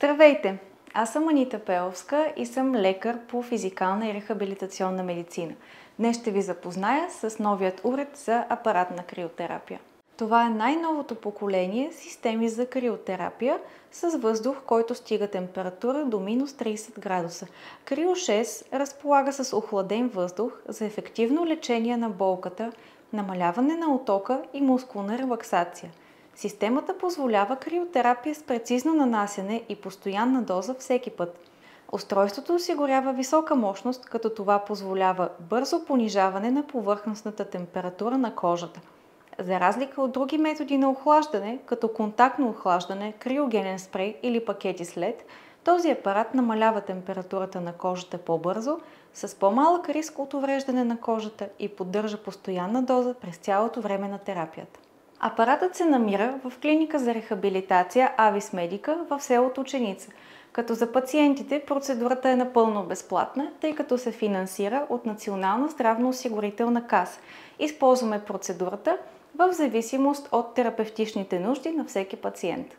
Здравейте! Аз съм Анита Пеловска и съм лекар по физикална и рехабилитационна медицина. Днес ще ви запозная с новият уред за апаратна криотерапия. Това е най-новото поколение системи за криотерапия с въздух, който стига температура до минус 30 градуса. Крио 6 разполага с охладен въздух за ефективно лечение на болката, намаляване на оттока и мускулна релаксация. Системата позволява криотерапия с прецизно нанасяне и постоянна доза всеки път. Устройството осигурява висока мощност, като това позволява бързо понижаване на повърхностната температура на кожата. За разлика от други методи на охлаждане, като контактно охлаждане, криогенен спрей или пакети с LED, този апарат намалява температурата на кожата по-бързо, с по-малък риск от увреждане на кожата и поддържа постоянна доза през цялото време на терапията. Апаратът се намира в клиника за рехабилитация Авис Медика в селото Ученица, като за пациентите процедурата е напълно безплатна, тъй като се финансира от Национална здравноосигурителна каса. Използваме процедурата в зависимост от терапевтичните нужди на всеки пациент.